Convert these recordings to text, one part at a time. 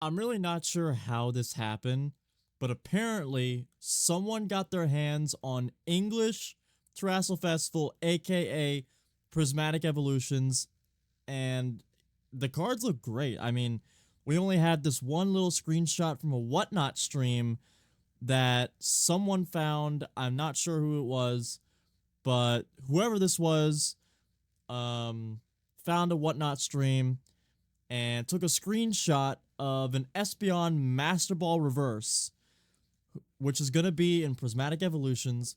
I'm really not sure how this happened, but apparently someone got their hands on English Terrassel Festival, aka Prismatic Evolutions, and the cards look great. I mean, we only had this one little screenshot from a Whatnot stream that someone found. I'm not sure who it was, but whoever this was, um, found a Whatnot stream and took a screenshot of an Espeon Masterball Reverse, which is going to be in Prismatic Evolutions,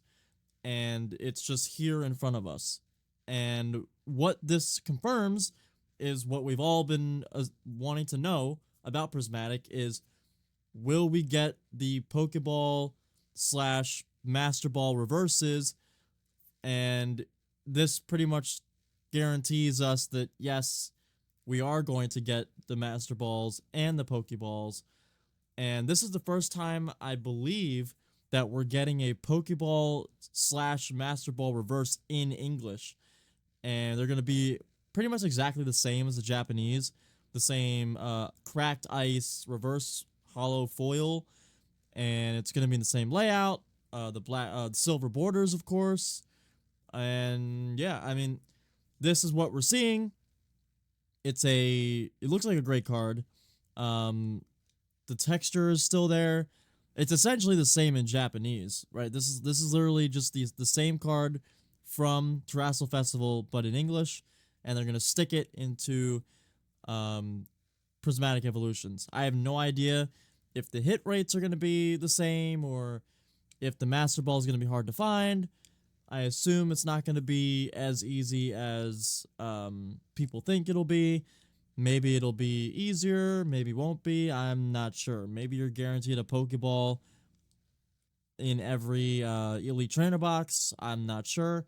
and it's just here in front of us. And what this confirms is what we've all been wanting to know about Prismatic is, will we get the Pokeball slash Master Ball reverses? And this pretty much guarantees us that yes, we are going to get the Master Balls and the Pokeballs. And this is the first time I believe that we're getting a Pokeball slash Master Ball reverse in English. And they're going to be pretty much exactly the same as the Japanese. The same cracked ice reverse hollow foil. And it's going to be in the same layout. The black, silver borders, of course. And yeah, I mean, this is what we're seeing. It looks like a great card. The texture is still there. It's essentially the same in Japanese, right? This is literally just the same card from Terrassel Festival, but in English, and they're gonna stick it into Prismatic Evolutions. I have no idea if the hit rates are gonna be the same or if the Master Ball is gonna be hard to find. I assume it's not gonna be as easy as people think it'll be. Maybe it'll be easier, maybe won't be. I'm not sure. Maybe you're guaranteed a Pokeball in every Elite Trainer box. I'm not sure.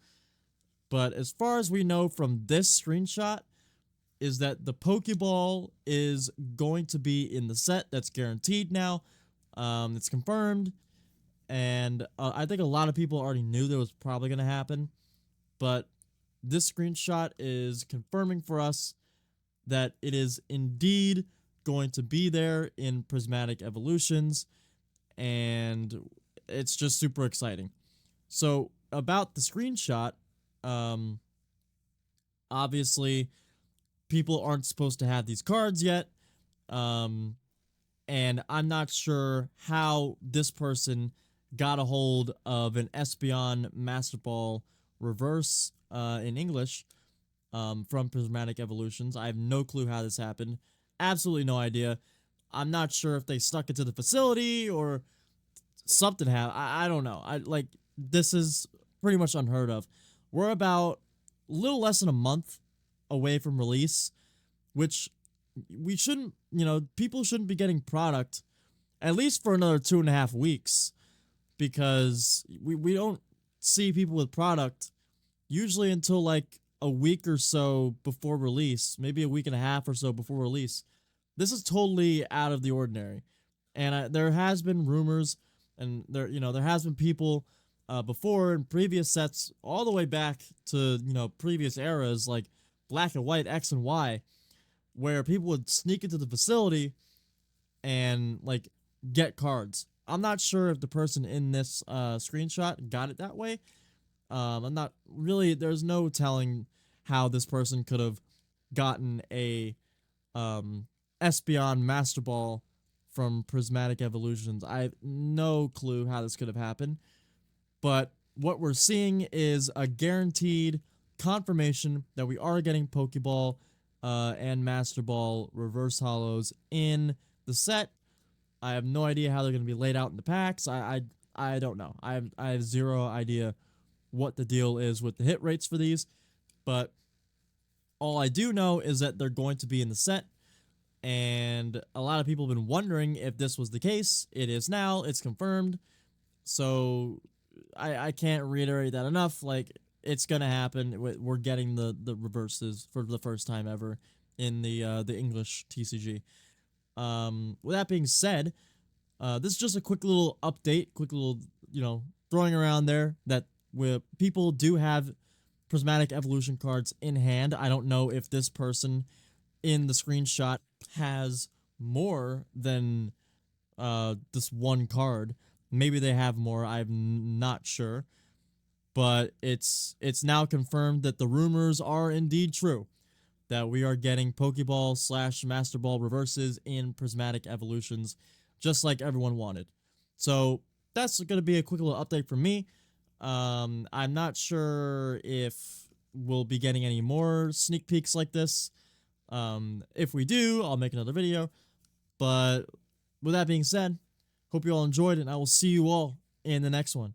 But as far as we know from this screenshot, is that the Pokeball is going to be in the set. That's guaranteed now. It's confirmed. And I think a lot of people already knew that was probably going to happen. But this screenshot is confirming for us that it is indeed going to be there in Prismatic Evolutions, and it's just super exciting. So about the screenshot, obviously people aren't supposed to have these cards yet, and I'm not sure how this person got a hold of an Espeon Master Ball reverse in English from Prismatic Evolutions. I have no clue how this happened. Absolutely no idea. I'm not sure if they stuck it to the facility or something happened. I don't know. This is pretty much unheard of. We're about a little less than a month away from release, which we shouldn't, people shouldn't be getting product at least for another 2.5 weeks, because we don't see people with product usually until like a week or so before release, maybe a week and a half or so before release. This is totally out of the ordinary, and there has been rumors, and there has been people before in previous sets, all the way back to previous eras like Black and White X and Y, where people would sneak into the facility and like get cards. I'm not sure if the person in this screenshot got it that way. I'm not really. There's no telling how this person could have gotten a Espeon Master Ball from Prismatic Evolutions. I have no clue how this could have happened. But what we're seeing is a guaranteed confirmation that we are getting Pokeball and Master Ball reverse hollows in the set. I have no idea how they're going to be laid out in the packs. I don't know. I have zero idea what the deal is with the hit rates for these, but all I do know is that they're going to be in the set, and a lot of people have been wondering if this was the case. It is now. It's confirmed. So I can't reiterate that enough. Like, it's gonna happen. We're getting the reverses for the first time ever in the English TCG. With that being said, this is just a quick little update, quick little throwing around there that where people do have Prismatic Evolution cards in hand. I don't know if this person in the screenshot has more than this one card. Maybe they have more. I'm not sure, but it's now confirmed that the rumors are indeed true. That we are getting Pokeball slash Master Ball reverses in Prismatic evolutions, just like everyone wanted. So that's going to be a quick little update from me. I'm not sure if we'll be getting any more sneak peeks like this. If we do, I'll make another video. But with that being said, hope you all enjoyed, and I will see you all in the next one.